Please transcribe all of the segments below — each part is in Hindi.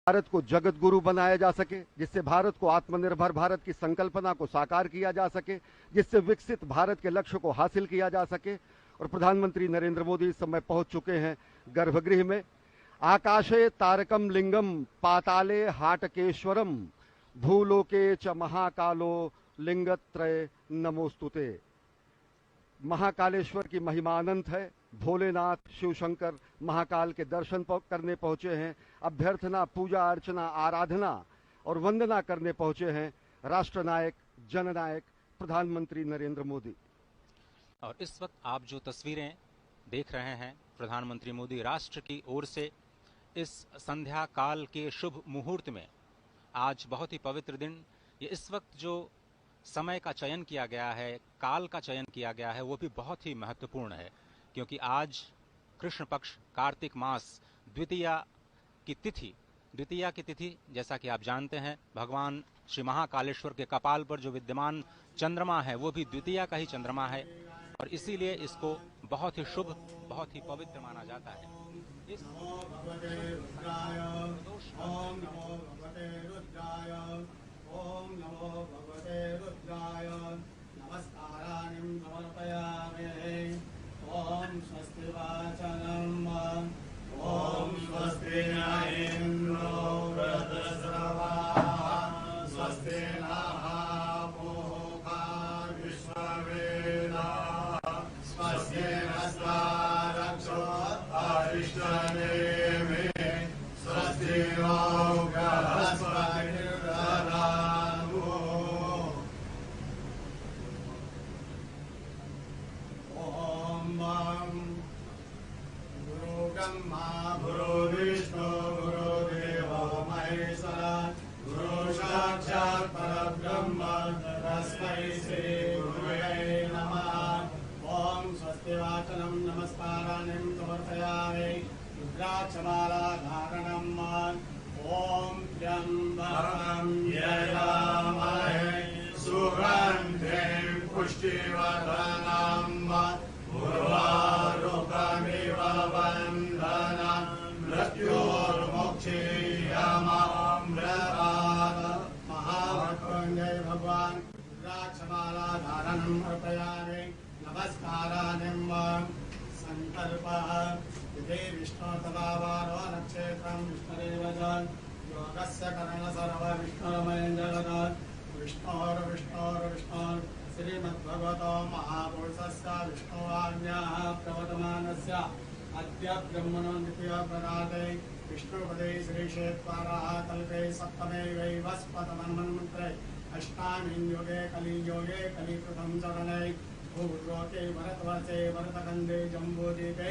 भारत को जगत गुरु बनाया जा सके, जिससे भारत को आत्मनिर्भर भारत की संकल्पना को साकार किया जा सके, जिससे विकसित भारत के लक्ष्य को हासिल किया जा सके। और प्रधानमंत्री नरेंद्र मोदी इस समय पहुंच चुके हैं गर्भगृह में। आकाशे तारकम लिंगम पाताले हाटकेश्वरम भूलोके च महाकालो लिंगत्रय नमोस्तुते। महाकालेश्वर की महिमा अनंत है। भोलेनाथ शिव शंकर महाकाल के दर्शन करने पहुंचे हैं। अभ्यर्थना, पूजा अर्चना, आराधना और वंदना करने पहुंचे हैं राष्ट्रनायक, जननायक प्रधानमंत्री नरेंद्र मोदी। और इस वक्त आप जो तस्वीरें देख रहे हैं, प्रधानमंत्री मोदी राष्ट्र की ओर से इस संध्या काल के शुभ मुहूर्त में, आज बहुत ही पवित्र दिन, ये इस वक्त जो समय का चयन किया गया है, काल का चयन किया गया है, वो भी बहुत ही महत्वपूर्ण है, क्योंकि आज कृष्ण पक्ष कार्तिक मास द्वितीया की तिथि, जैसा कि आप जानते हैं, भगवान श्री महाकालेश्वर के कपाल पर जो विद्यमान चंद्रमा है वो भी द्वितीया का ही चंद्रमा है, और इसीलिए इसको बहुत ही शुभ, बहुत ही पवित्र माना जाता है। इस ओम नमो भगवते रुद्राय नमस्काराणि समर्पयामि। ओम स्वस्ति वाचनम ओम स्वस्ति न इंद्रो वृद्धश्रवाः स्वस्ति नः पूषा विश्ववेदाः स्वस्ति नस्तारक्षो अरिष्टनेमिः स्वस्ति नो बृहस्पतिर्दधातु। ब्रह्मा गुरु विष्णु गुरु देवो महेश्वरा गुरु साक्षात् परब्रह्म तस्मै श्री गुरवे नमः। ओम स्वस्ति वाचनम नमस्काराणि समर्पयामि। रुद्राक्षमाला धारणम् ओम त्र्यंबकं यजामहे सुगन्धिं पुष्टिवर्धनम् उर्वारुकमिव वन्दनं मृत्योर्मुक्षीयमामृतात्। महामृत्युंजय भगवान रुद्राक्षमाला धारणम् अर्पयामि। नमस्काराणि संकल्पः विधे विष्णु तदावारो नक्षत्रं विष्णुरेव योगस्य करण सर्व विष्णुरमयं जगत् विष्णोर्विष्णोर्विष्णोर् श्रीमद्भगवतो महापुरुषस्य विष्णुवाण्याः प्रवर्तमानस्य अद्य ब्रह्मणो द्वितीयप्रदाते विष्णुपदे श्रीक्षेत्राः कल्पे सप्तमे वैवस्पतमन्वन्मन्त्रे अष्टामीं युगे कलियुगे कलिकृतं चरणे भूलोके भरतवर्षे भरतखण्डे जम्बूद्वीपे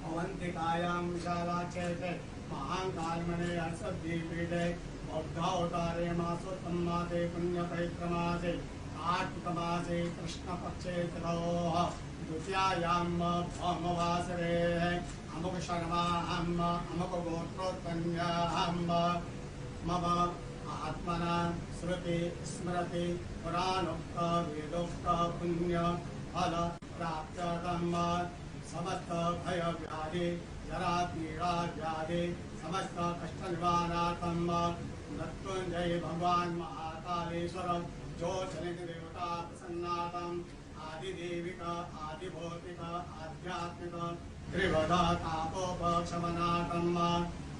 अवन्तिकायां विशालाक्षेत्रे महाकालमणे हर्षद्वीपीठे बौद्धावतारे मासोत्तम मासे पुण्यपवित्रमासे कार्तिकमासे कृष्णपक्षे तथोः द्वितीयायां भौमवासरे अमुकशर्माहम् अमुकगोत्रोत्पन्नाहम् मम आत्मना श्रुति स्मृति पुराणोक्त वेदोक्त पुण्य फल प्राप्त्यर्थं समस्त भय व्याधि जरा पीड़ा व्याधि समस्त कष्ट निवारणार्थं मृत्युंजय भगवान महाकालेश्वर जो चलित देवता प्रसन्नार्थं आदिदेविका आदिभौतिक आध्यात्मिक त्रिवधा तापोपशमनार्थं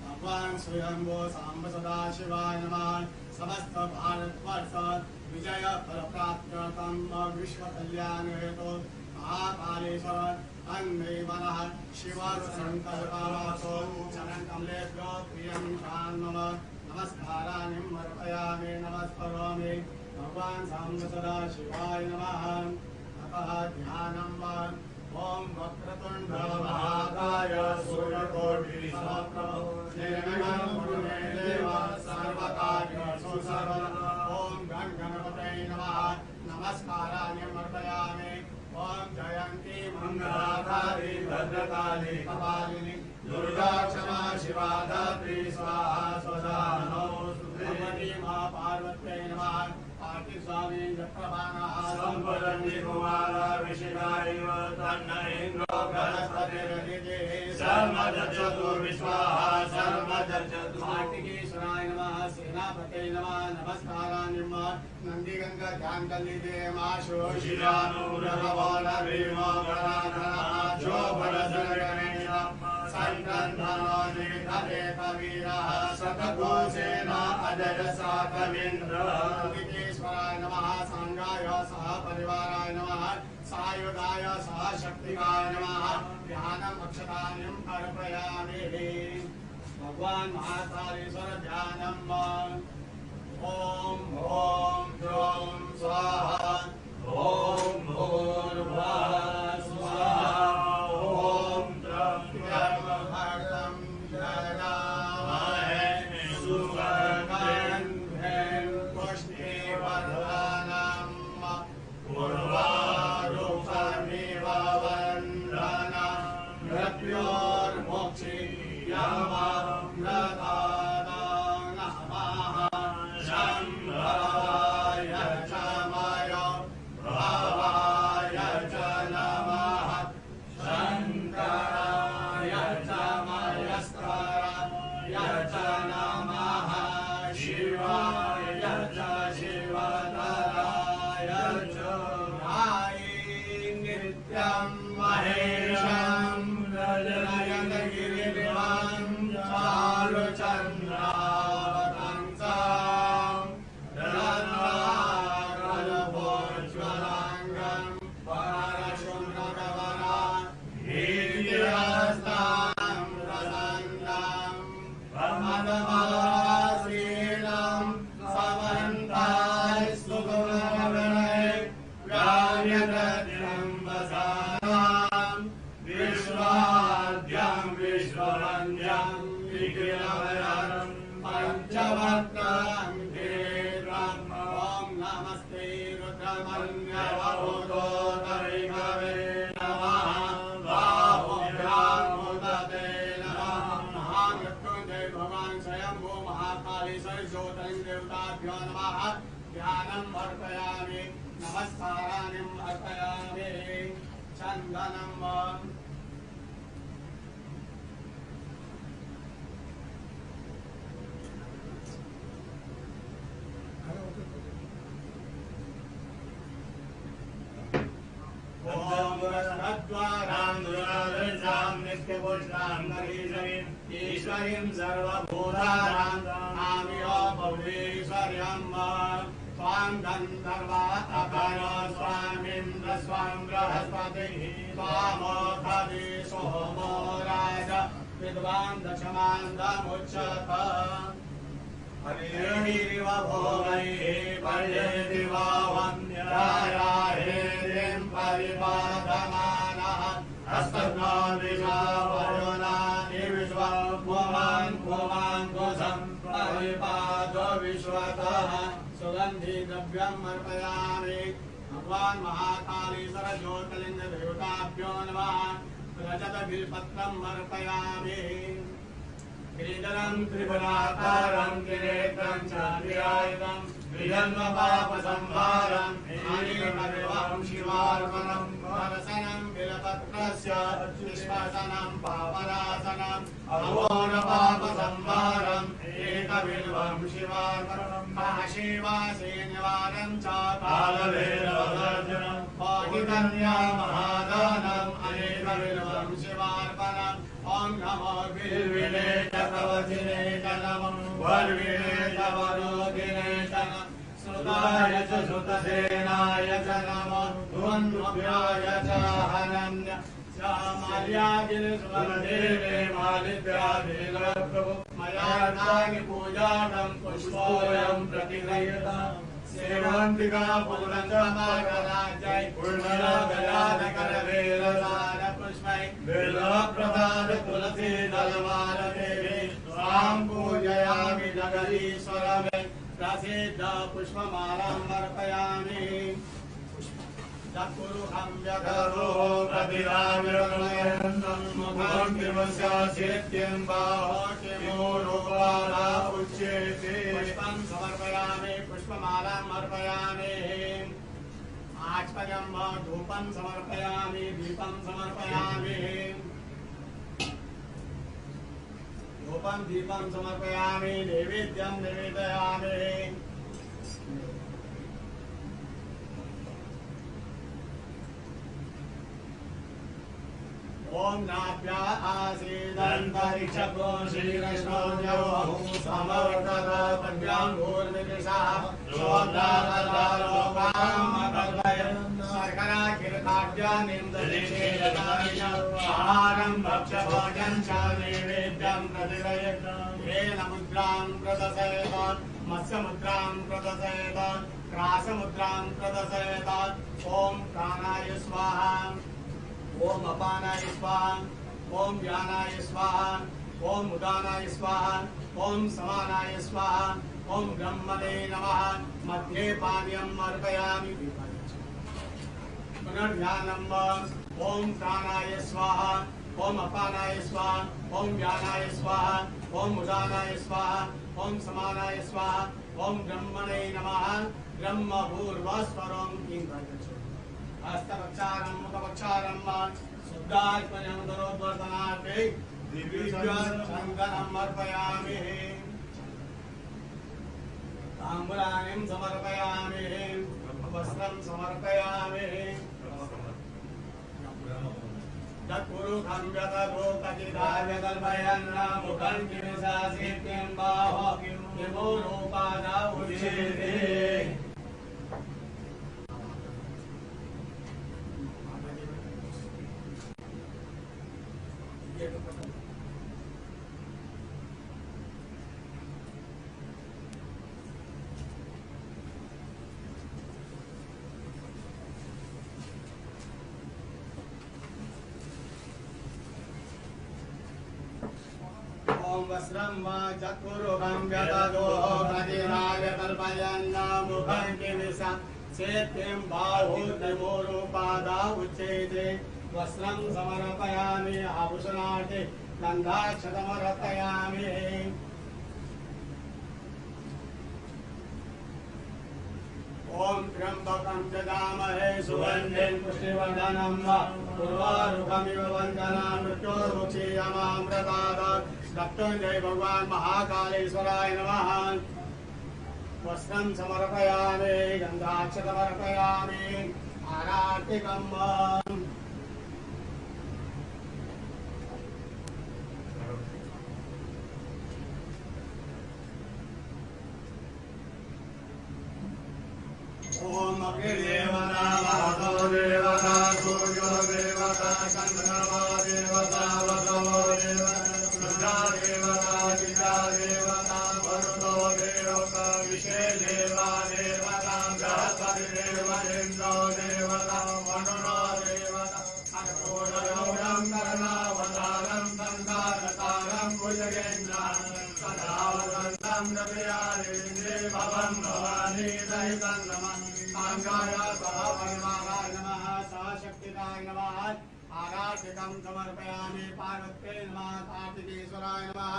भगवान स्वयंभो सांब सदाशिवाय नमः। समस्त भारतवर्ष विजय फल प्राप्त्यर्थं विश्व कल्याण हेतु महाकालेश्वर अन्मे मनः शिवर संकल्पवासो चरण कमलेभ्यो प्रियं शान्मम नमस्काराणि अर्पयामि। नमस्करोमि भगवान सांब सदाशिवाय नमः। अतः ध्यानम् ओम वक्रतुंड महाकाय सूर्यकोटि समप्रभ निर्विघ्नं कुरु मे देव सर्वकार्येषु सर्वदा। ओम गण गणपतये नमः। नमस्काराणि अर्पयामि। ओम जयंती मंगलाकारि भद्रकाली कपालिनी दुर्गा क्षमा शिवा धात्री स्वाहा स्वधा नमोस्तुते। भगवती मां पार्वत्यै नमः। कार्तिक स्वामी जक्रवाणः संपदन्ति कुमारविषिकारिव तन्न इन्द्रो बृहस्पतिरदिते सर्वदर्शतु विश्वाः सर्वदर्शतु कार्तिकेश्वराय नमः सेनापते नमः नमस्काराणि नमः नंदीगंगा ध्यान कल्लिदे माशो शिरानुरभवनभीमो गणाधनाचो भरसगणेशः सङ्कन्धनानि कवेतवीरः शतघोषेण अजयसा कवीन्द्रः कार्तिकेश्वराय नमः सांगाय सह परिवाराय नमः सायुधाय सह शक्तिकाय नमः ध्यानम् अक्षतानिम् अर्पयामि भगवान् महाकालेश्वर ध्यानम् ओम ओम द्रौं स्वाहा ओम भूर्भुवः स्वाहा ओम ब्रह्मभर्तं ददामहे सुगन्धिं पुष्टिवर्धनम् उर्वारुकमिव वन्दनं मृत्योर्मुक्षीयमामृतानां नमः शम्भवाय च मय भवाय च नमः शङ्कराय च मयस्कराय च नमः शिवाय च शिवतराय च नित्यं महेशं नयनगिरिं चारुचन्द्रावतंसं रत्नाकरभोज्ज्वलाङ्गं परशुभ्रगवनं हीर्यस्तां प्रसन्नं प्रमदमासीनं समन्ताय सुगुणगणै गायत्रं वसानां विश्वाद्यं विश्ववन्द्यं विकिलवरं पञ्चवक्त्रं केन्द्रं ॐ नमस्ते रुद्रमन्यवभूतोतरिकवे नमः बाहुभ्यामुदते नमः महामृत्युञ्जय भगवान् स्वयंभू महाकालेश्वर ज्योतिर्देवताभ्यो नमः ध्यानम् अर्पयामि नमस्काराणि अर्पयामि चन्दनम् ईश्वरीं सर्वभूतानां नामियो भुवनेश्वर्यं स्वां गन्धर्वातपरो स्वामिन्द्र स्वां बृहस्पतिः स्वामोऽधि सोमो राज विद्वान् दशमान्दमुच्यत हरिरिव भोगैः पर्येदिव वन्द्यायाहेरिं परिपादमानः हस्तघ्नो दिशा वरुणानि विश्वा पुमान् पुमान् कुसं परिपादो विश्वतः सुगन्धि द्रव्यम् अर्पयामि भगवान् महाकालेश्वर ज्योतिर्लिङ्ग देवताभ्यो नमः रजत बिल्पत्रम् अर्पयामि गिरिधरं त्रिपुराकारं त्रिनेत्रं चान्द्रियायुधं द्विजन्मपापसंहारं नीलिमदेवं शिवार्पणं वरसनं बिलपत्रस्य निष्कासनं पापनाशनं अघोरपापसंहारं एकबिल्वं शिवार्पणं महाशिवासे निवारणं च कालभैरवदर्शनं पाहिकन्या महादानम् अनेकबिल्वं शिवार्पणम् ॐ नमो बिल्विने च कवचिने च नमो वर्विणे च वरोधिने च नमः सुताय च सुतसेनाय च नमो ध्वन्वभ्याय च हनन्य श्यामाल्यागिरिस्वरदेवे मालिद्याभिलप्रभु मया नागि पूजातं पुष्पोऽयं प्रतिगृह्यताम् सेवन्तिका पूर्णचमागराजय पूर्णरागराजकरवेलसार पुष्पै बिल्वप्रसाद तुलसी दलमालदेवी स्वां पूजयामि जगदीश्वरमे प्रसिद्ध पुष्पमालाम् अर्पयामि चक्षुरुहं व्यधरो प्रतिरामिरमयन्तं मुखं किमस्यास्येत्यं बाहो किमूरुपाला उच्यते पुष्पं समर्पयामि पुष्पमालाम् अर्पयामि आचमनम् धूपं समर्पयामि दीपं समर्पयामि धूपं दीपं समर्पयामि नैवेद्यं निवेदयामि ओम नाभ्या आसीदन्तरिक्षको श्रीकृष्णो समवर्तत पद्याङ्गूर्निदिशा शोद्धालोकामकल्पयन् शर्कराखिलखाद्यानिन्दलिषेदकार्यम् भक्ष्यभोजं च नैवेद्यं प्रतिदयत् येन मुद्रां प्रदर्शयत मत्स्यमुद्रां प्रदर्शयत क्रासमुद्रां प्रदर्शयत ओम प्राणाय स्वाहा ओम अपानाय स्वाहा ओम व्यानाय स्वाहा ओम उदानाय स्वाहा ओम समानाय स्वाहा ओम ब्रह्मणे नमः मध्ये पानीयम् अर्पयामि पुनर्ध्यानम् ओम प्राणाय स्वाहा ओम अपानाय स्वाहा ओम व्यानाय स्वाहा ओम उदानाय स्वाहा ओम समानाय स्वाहा ओम ब्रह्मणे नमः ब्रह्मभूर्वस्वरम् हस्तपक्षारं मुखपक्षारं शुद्धात्मनं दरोद्वर्तनार्थे दिव्यचन्दनं अर्पयामि ताम्बूलानि समर्पयामि वस्त्रं समर्पयामि तत्पुरुषं यततो कचिदाय कल्पयन् मुखं किंसासीत्यं बाहो किमो रूपादा उच्यते ओम वस्त्रं वा चतुर्भुजं व्यदतो प्रतिराय कल्पयन् मुखं किंसा सेत्यं बाहो किमोरूपादा उच्यते वस्त्रं समर्पयामि आभूषणार्थे गन्धाक्षतमर्पयामि ओम त्र्यंबकं यजामहे सुगन्धिं पुष्टिवर्धनं उर्वारुकमिव वन्दनान् मृत्योर्मुक्षीयमामृतात् दत्तञ्जय भगवान् महाकालेश्वराय नमः वस्त्रं समर्पयामि गन्धाक्षतमर्पयामि आरार्तिकम् ओम अग्निदेवता महतो देवता सूर्यो देवता चन्द्रमा देवता वसवो देवता रुद्रा देवता चिता देवता वरुणो देवता विषे देवा देवता बृहस्पति देव इन्द्रो देवता वरुणो देवता अनपूर्णगौरं कर्णावतारं संकारतारं भुजगेन्द्रं सदा वसन्तं नव्यारेन्द्रे भवं भवानी सहितं नमः सांगाय सह परिवाराय नमः सहशक्तिदाय नमः आराधिकं समर्पयामि पार्वत्यै नमः कार्तिकेश्वराय नमः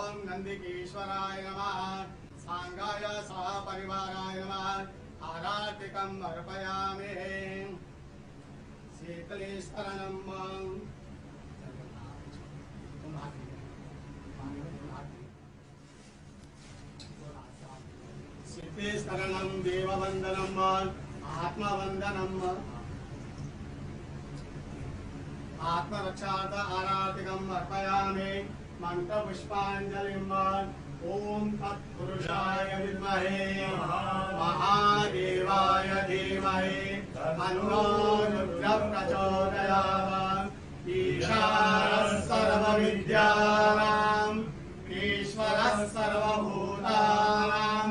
ओम नंदिकेश्वराय नमः सांगाय सह परिवाराय नमः आराधिकं अर्पयामि शीतलेस्तरणं शीतलेस्तरणं देववन्दनम् आत्मवन्दनम् आत्मरक्षार्थ आराधिकम् अर्पयामि मंत्रपुष्पाञ्जलिम् ओम तत्पुरुषाय विद्महे महादेवाय धीमहि तन्नो रुद्रः प्रचोदयात् ईशानः सर्वविद्यानाम् ईश्वरः सर्वभूतानां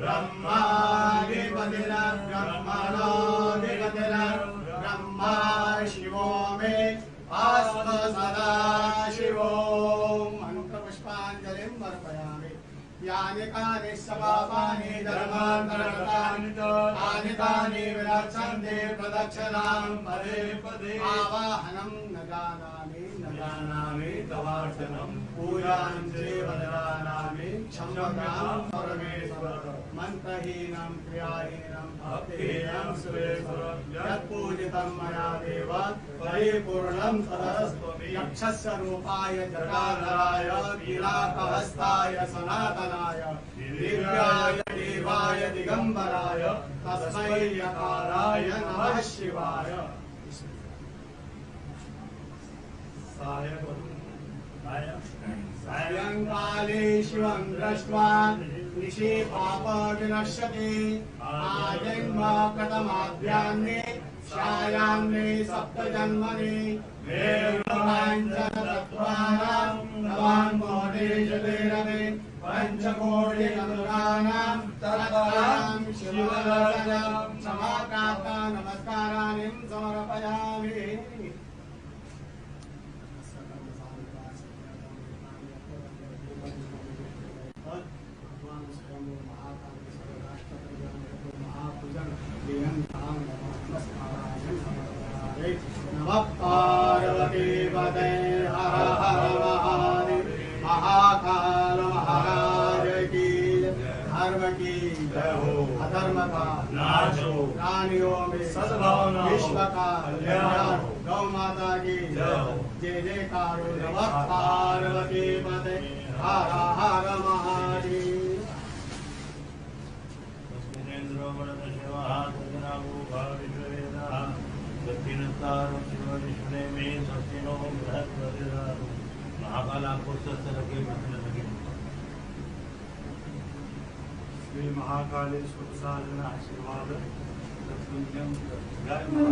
ब्रह्माधिपतिर्ब्रह्मणोऽधिपतिर् ब्रह्मा शिवो मे अस्तु सदा शिवो मंत्रपुष्पाञ्जलिं अर्पयामि यानि कानि पापानि धर्मान्तरकृतानि तानि तानि विरक्षन्ते प्रदक्षिणां पदे पदे आवाहनं न जानामि तवार्चनम् पूजां चैव ददामि क्षम्यतां परमेश्वर मन्त्रहीनं क्रियाहीनं भक्तिहीनं सुरेश्वर यत्पूजितं मया देव परिपूर्णं तदस्तु यक्षस्य रूपाय जटाधराय वीराकहस्ताय सनातनाय दिव्याय देवाय दिगंबराय तस्मै यकाराय नमः शिवाय। सायंकाले शिवं दृष्ट्वा निशि पाप विनश्यति आजन्म कथमाभ्यान्ने छायान्ने सप्तजन्मनि देवाञ्चनतत्त्वानां नवान् कोटिजलेरवे पञ्चकोटिनमृगाणां तत्त्वां शिवदर्शनं समाकाता नमस्काराणि समर्पयामि। नमः पार्वती पते हर हर महादेव महाकाल महाराज की धर्म की जय हो अधर्म का नाश हो प्राणियों में सद्भावना विश्व का कल्याण हो गौ माता की जय हो जय जयकार हो। नमः पार्वती पते हर हर महादेव। श्री महाकालेश्वर साधन आशीर्वाद जय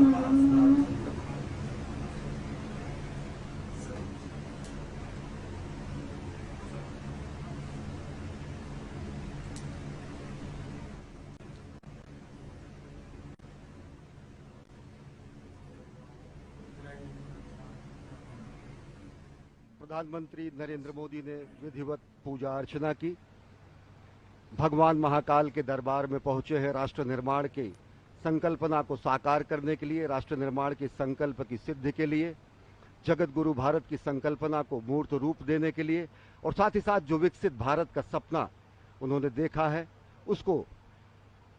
महाकाल। प्रधानमंत्री नरेंद्र मोदी ने विधिवत पूजा अर्चना की, भगवान महाकाल के दरबार में पहुंचे हैं राष्ट्र निर्माण की संकल्पना को साकार करने के लिए, राष्ट्र निर्माण के संकल्प की सिद्धि के लिए, जगत गुरु भारत की संकल्पना को मूर्त रूप देने के लिए और साथ ही साथ जो विकसित भारत का सपना उन्होंने देखा है उसको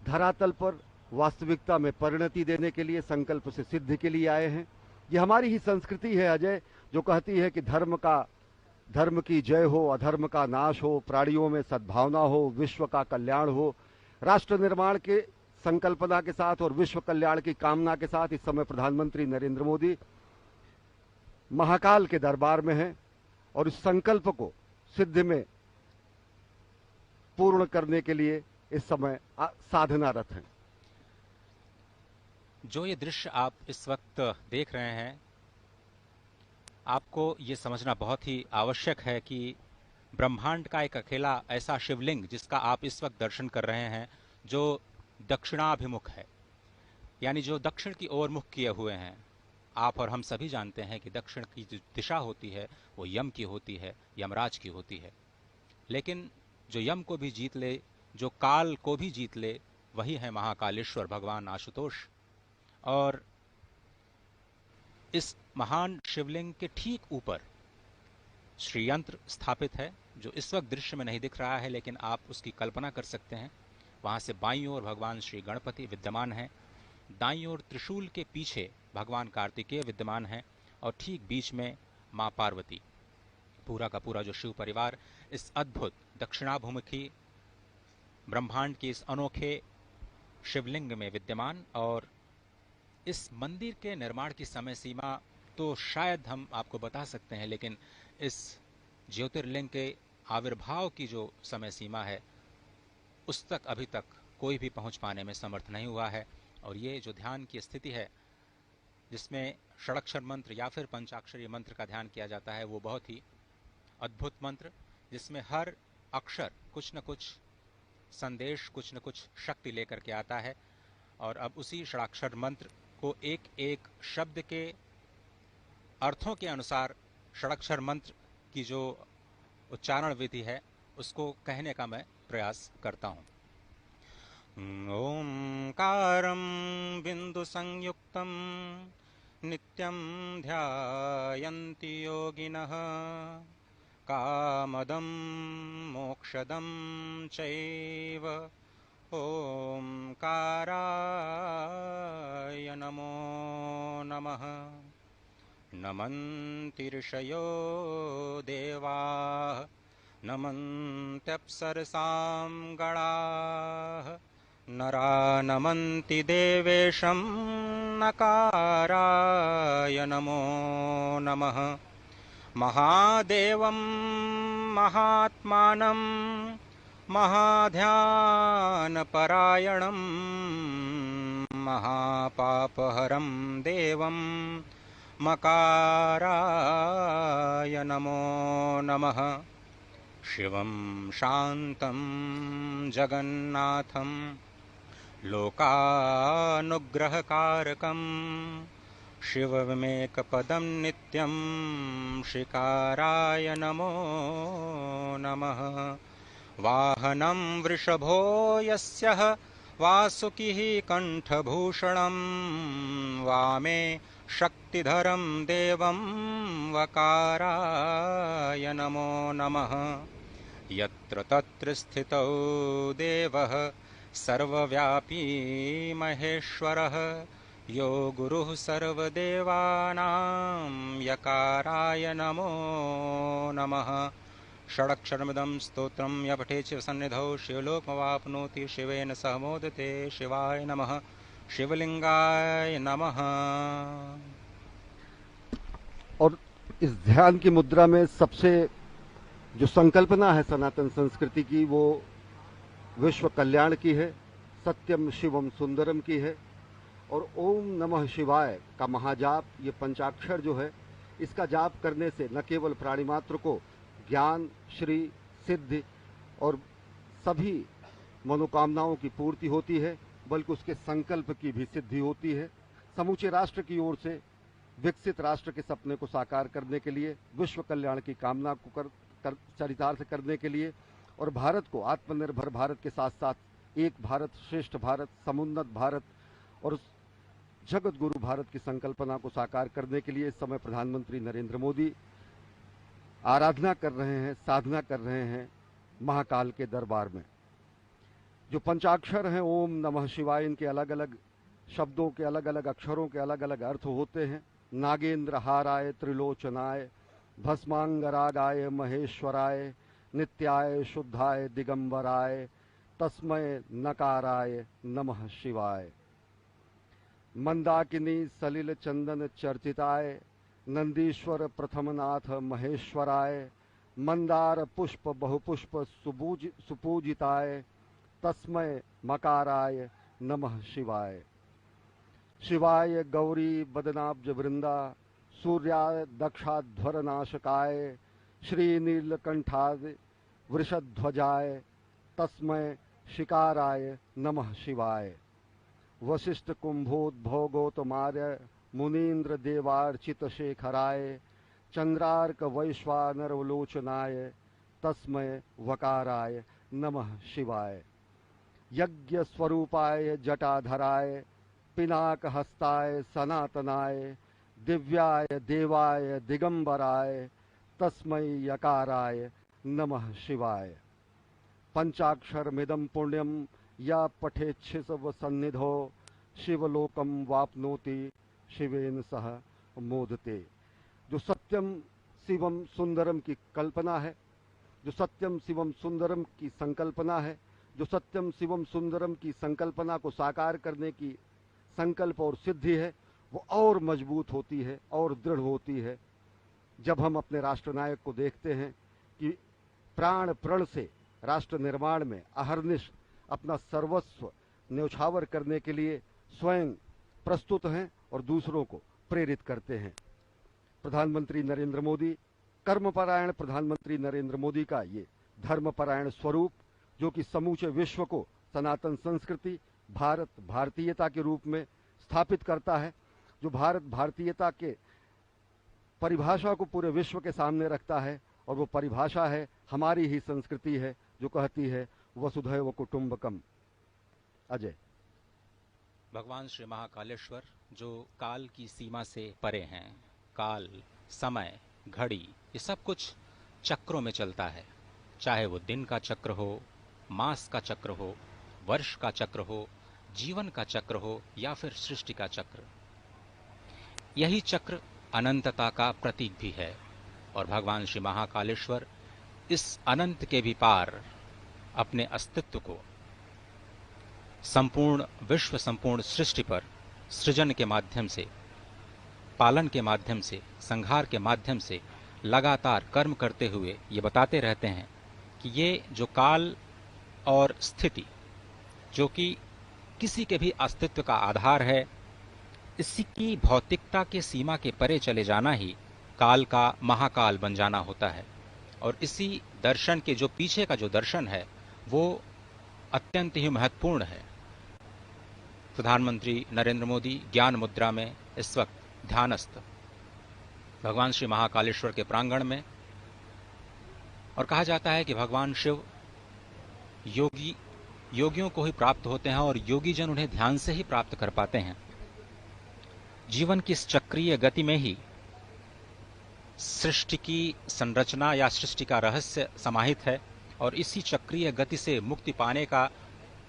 धरातल पर वास्तविकता में परिणति देने के लिए, संकल्प से सिद्धि के लिए आए हैं। ये हमारी ही संस्कृति है अजय, जो कहती है कि धर्म की जय हो, अधर्म का नाश हो, प्राणियों में सद्भावना हो, विश्व का कल्याण हो। राष्ट्र निर्माण के संकल्पना के साथ और विश्व कल्याण की कामना के साथ इस समय प्रधानमंत्री नरेंद्र मोदी महाकाल के दरबार में हैं और इस संकल्प को सिद्धि में पूर्ण करने के लिए इस समय साधनारत हैं। जो ये दृश्य आप इस वक्त देख रहे हैं, आपको ये समझना बहुत ही आवश्यक है कि ब्रह्मांड का एक अकेला ऐसा शिवलिंग जिसका आप इस वक्त दर्शन कर रहे हैं, जो दक्षिणाभिमुख है, यानी जो दक्षिण की ओर मुख किए हुए हैं। आप और हम सभी जानते हैं कि दक्षिण की जो दिशा होती है वो यम की होती है, यमराज की होती है। लेकिन जो यम को भी जीत ले, जो काल को भी जीत ले, वही है महाकालेश्वर भगवान आशुतोष। और इस महान शिवलिंग के ठीक ऊपर श्रीयंत्र स्थापित है, जो इस वक्त दृश्य में नहीं दिख रहा है, लेकिन आप उसकी कल्पना कर सकते हैं। वहां से बाईं ओर भगवान श्री गणपति विद्यमान हैं, दाईं ओर त्रिशूल के पीछे भगवान कार्तिकेय विद्यमान हैं और ठीक बीच में मां पार्वती। पूरा का पूरा जो शिव परिवार इस अद्भुत दक्षिणाभिमुखी ब्रह्मांड के इस अनोखे शिवलिंग में विद्यमान। और इस मंदिर के निर्माण की समय सीमा तो शायद हम आपको बता सकते हैं, लेकिन इस ज्योतिर्लिंग के आविर्भाव की जो समय सीमा है उस तक अभी तक कोई भी पहुंच पाने में समर्थ नहीं हुआ है। और ये जो ध्यान की स्थिति है जिसमें षडाक्षर मंत्र या फिर पंचाक्षरी मंत्र का ध्यान किया जाता है, वो बहुत ही अद्भुत मंत्र, जिसमें हर अक्षर कुछ न कुछ संदेश, कुछ न कुछ शक्ति लेकर के आता है। और अब उसी षडाक्षर मंत्र को एक एक शब्द के अर्थों के अनुसार षडाक्षर मंत्र की जो उच्चारण विधि है उसको कहने का मैं प्रयास करता हूँ। ओंकारं बिंदु संयुक्तं नित्यं ध्यायन्ति योगिनः कामदं मोक्षदं चैव ओंकाराय नमो नमः। नमन्ति ऋषयो देवाः नमन्त्यप्सरसां गणाः नरा नमन्ति देवेशं नकाराय नमो नमः। महादेवं महात्मानं महाध्यानपरायणं महापापहरं देवं मकाराय नमो नमः। शिवं शान्तं जगन्नाथं लोकानुग्रहकारकं शिवमेकपदं नित्यं शिकाराय नमो नमः। वाहनं वृषभो यस्य वासुकिः कंठभूषणं वामे शक्तिधरं देवं वकाराय नमो नमः। यत्र तत्र स्थितौ देवः सर्वव्यापी महेश्वरः यो गुरुः सर्वदेवानां यकाराय नमो नमः। षडक्षरमिदं स्तोत्रं य पठेत् शिवसन्निधौ शिवलोकमवाप्नोति शिवेन सह मोदते। शिवाय नमः। शिवलिंगाय नमः। और इस ध्यान की मुद्रा में सबसे जो संकल्पना है सनातन संस्कृति की वो विश्व कल्याण की है, सत्यम शिवम सुंदरम की है। और ओम नमः शिवाय का महाजाप, ये पंचाक्षर जो है, इसका जाप करने से न केवल प्राणी मात्र को ज्ञान, श्री, सिद्धि और सभी मनोकामनाओं की पूर्ति होती है, बल्कि उसके संकल्प की भी सिद्धि होती है। समूचे राष्ट्र की ओर से विकसित राष्ट्र के सपने को साकार करने के लिए, विश्व कल्याण की कामना को चरितार्थ करने के लिए और भारत को आत्मनिर्भर भारत के साथ साथ एक भारत श्रेष्ठ भारत, समुन्नत भारत और जगत गुरु भारत की संकल्पना को साकार करने के लिए इस समय प्रधानमंत्री नरेंद्र मोदी आराधना कर रहे हैं, साधना कर रहे हैं महाकाल के दरबार में। जो पंचाक्षर हैं ओम नमः शिवाय, इनके अलग अलग शब्दों के अलग अलग अक्षरों के अलग अलग अर्थ होते हैं। नागेंद्र हाराय त्रिलोचनाय भस्मांगरागाय महेश्वराय नित्याय शुद्धाय दिगंबराय तस्मय नकाराय नमः शिवाय। मंदाकिनी सलिल चंदन चर्चिताय नंदीश्वर प्रथमनाथ महेश्वराय मंदार पुष्प बहुपुष्प सुपूजिताय तस्मय मकाराय नमः शिवाय। शिवाय गौरी बदनाब्ज वृंदा सूर्याय दक्षाध्वर नाशकाय श्रीनीलकंठाय वृषध्वजाय तस्मय शिकाराय नमः शिवाय। वशिष्ठ कुंभोद्भव गौतमार्य मुनीन्द्र देवार्चित शेखराय चंद्रार्क वैश्वानरवलोचनाय तस्मय वकाराय नमः शिवाय। यज्ञ स्वरूपाय जटाधराय पिनाक हस्ताय सनातनाय दिव्याय देवाय दिगंबराय तस्मै यकाराय नमः शिवाय। पंचाक्षरमिदं पुण्यं या पठेच्छिव सन्निधो शिवलोकम वाप्नोति शिवेन सह मोदते। जो सत्यम शिवम सुंदरम की कल्पना है, जो सत्यम शिवम सुंदरम की संकल्पना है, जो सत्यम शिवम सुंदरम की संकल्पना को साकार करने की संकल्प और सिद्धि है, वो और मजबूत होती है और दृढ़ होती है जब हम अपने राष्ट्रनायक को देखते हैं कि प्राण प्रण से राष्ट्र निर्माण में अहर्निश अपना सर्वस्व न्यौछावर करने के लिए स्वयं प्रस्तुत हैं और दूसरों को प्रेरित करते हैं। प्रधानमंत्री नरेंद्र मोदी, कर्मपरायण प्रधानमंत्री नरेंद्र मोदी का ये धर्मपरायण स्वरूप, जो कि समूचे विश्व को सनातन संस्कृति, भारत भारतीयता के रूप में स्थापित करता है, जो भारत भारतीयता के परिभाषा को पूरे विश्व के सामने रखता है। और वो परिभाषा है, हमारी ही संस्कृति है, जो कहती है वसुधैव कुटुंबकम। अजय। भगवान श्री महाकालेश्वर जो काल की सीमा से परे हैं, काल, समय, घड़ी, ये सब कुछ चक्रों में चलता है, चाहे वो दिन का चक्र हो, मास का चक्र हो, वर्ष का चक्र हो, जीवन का चक्र हो या फिर सृष्टि का चक्र। यही चक्र अनंतता का प्रतीक भी है और भगवान श्री महाकालेश्वर इस अनंत के भी पार अपने अस्तित्व को संपूर्ण विश्व, संपूर्ण सृष्टि पर सृजन के माध्यम से, पालन के माध्यम से, संहार के माध्यम से लगातार कर्म करते हुए ये बताते रहते हैं कि ये जो काल और स्थिति, जो कि किसी के भी अस्तित्व का आधार है, इसी की भौतिकता के सीमा के परे चले जाना ही काल का महाकाल बन जाना होता है। और इसी दर्शन के जो पीछे का जो दर्शन है वो अत्यंत ही महत्वपूर्ण है। प्रधानमंत्री नरेंद्र मोदी ज्ञान मुद्रा में इस वक्त ध्यानस्थ भगवान श्री महाकालेश्वर के प्रांगण में, और कहा जाता है कि भगवान शिव योगियों को ही प्राप्त होते हैं और योगी जन उन्हें ध्यान से ही प्राप्त कर पाते हैं। जीवन की इस चक्रीय गति में ही सृष्टि की संरचना या सृष्टि का रहस्य समाहित है और इसी चक्रीय गति से मुक्ति पाने का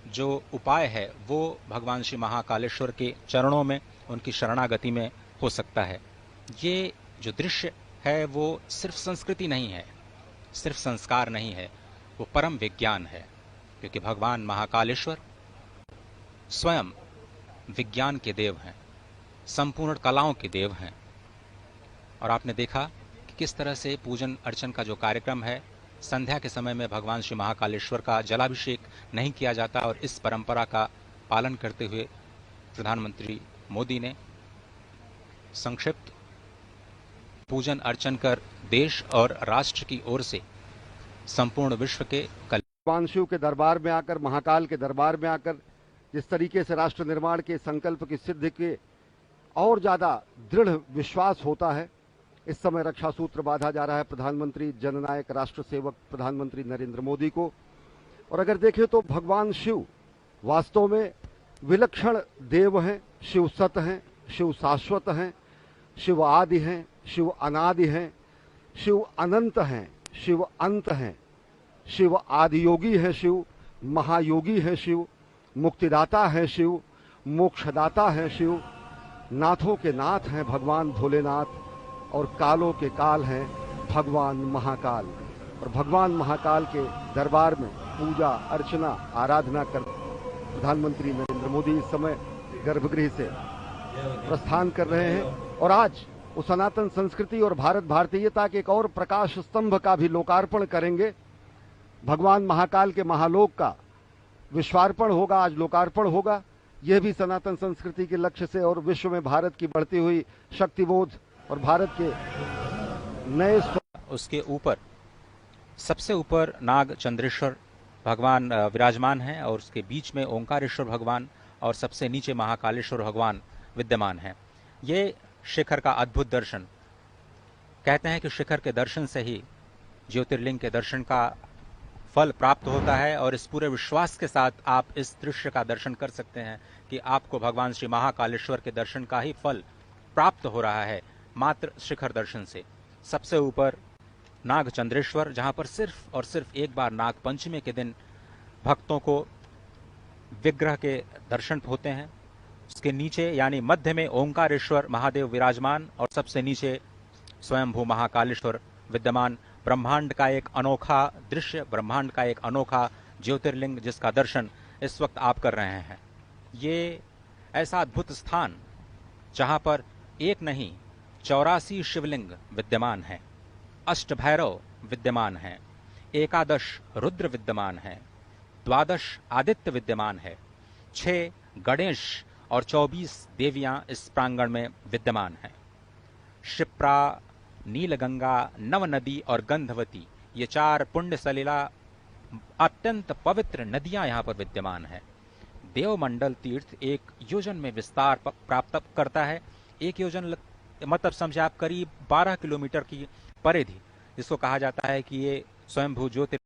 जो उपाय है वो भगवान श्री महाकालेश्वर के चरणों में, उनकी शरणागति में हो सकता है। ये जो दृश्य है वो सिर्फ संस्कृति नहीं है, सिर्फ संस्कार नहीं है, वो परम विज्ञान है, क्योंकि भगवान महाकालेश्वर स्वयं विज्ञान के देव हैं, संपूर्ण कलाओं के देव हैं। और आपने देखा कि किस तरह से पूजन अर्चन का जो कार्यक्रम है, संध्या के समय में भगवान श्री महाकालेश्वर का जलाभिषेक नहीं किया जाता और इस परंपरा का पालन करते हुए प्रधानमंत्री मोदी ने संक्षिप्त पूजन अर्चन कर देश और राष्ट्र की ओर से संपूर्ण विश्व के भगवान शिव के दरबार में आकर, महाकाल के दरबार में आकर जिस तरीके से राष्ट्र निर्माण के संकल्प की सिद्धि के और ज्यादा दृढ़ विश्वास होता है, इस समय रक्षा सूत्र बांधा जा रहा है प्रधानमंत्री जननायक राष्ट्र सेवक प्रधानमंत्री नरेंद्र मोदी को। और अगर देखें तो भगवान शिव वास्तव में विलक्षण देव हैं, शिव सत हैं, शिव शाश्वत हैं, शिव आदि हैं, शिव अनादि हैं, शिव अनंत हैं, शिव अंत हैं, शिव आदियोगी है, शिव महायोगी है, शिव मुक्तिदाता है, शिव मोक्षदाता है, शिव नाथों के नाथ हैं भगवान भोलेनाथ, और कालों के काल हैं भगवान महाकाल। और भगवान महाकाल के दरबार में पूजा अर्चना आराधना कर प्रधानमंत्री नरेंद्र मोदी इस समय गर्भगृह से प्रस्थान कर रहे हैं और आज वो सनातन संस्कृति और भारत भारतीयता के एक और प्रकाश स्तंभ का भी लोकार्पण करेंगे। भगवान महाकाल के महालोक का विश्वार्पण होगा, आज लोकार्पण होगा। यह भी सनातन संस्कृति के लक्ष्य से और विश्व में भारत की बढ़ती हुई शक्तिबोध और भारत के नए उसके ऊपर सबसे ऊपर नाग चंद्रेश्वर भगवान विराजमान हैं और उसके बीच में ओंकारेश्वर भगवान और सबसे नीचे महाकालेश्वर भगवान विद्यमान हैं। ये शिखर का अद्भुत दर्शन, कहते हैं कि शिखर के दर्शन से ही ज्योतिर्लिंग के दर्शन का फल प्राप्त होता है और इस पूरे विश्वास के साथ आप इस दृश्य का दर्शन कर सकते हैं कि आपको भगवान श्री महाकालेश्वर के दर्शन का ही फल प्राप्त हो रहा है मात्र शिखर दर्शन से। सबसे ऊपर नाग चंद्रेश्वर, जहां पर सिर्फ और सिर्फ एक बार नाग पंचमी के दिन भक्तों को विग्रह के दर्शन होते हैं। उसके नीचे यानी मध्य में ओंकारेश्वर महादेव विराजमान और सबसे नीचे स्वयंभू महाकालेश्वर विद्यमान। ब्रह्मांड का एक अनोखा दृश्य, ब्रह्मांड का एक अनोखा ज्योतिर्लिंग जिसका दर्शन इस वक्त आप कर रहे हैं। ये ऐसा अद्भुत स्थान जहां पर एक नहीं 84 शिवलिंग विद्यमान हैं, अष्टभैरव विद्यमान हैं, 11 रुद्र विद्यमान हैं, 12 आदित्य विद्यमान है, 6 गणेश और 24 देवियां इस प्रांगण में विद्यमान हैं। क्षिप्रा, नीलगंगा, नवनदी और गंधवती, ये 4 पुण्य सलिला अत्यंत पवित्र नदियां यहां पर विद्यमान हैं। देवमंडल तीर्थ 1 योजन में विस्तार प्राप्त करता है। 1 योजन मतलब समझे आप करीब 12 किलोमीटर की परिधि, जिसको कहा जाता है कि ये स्वयंभू ज्योति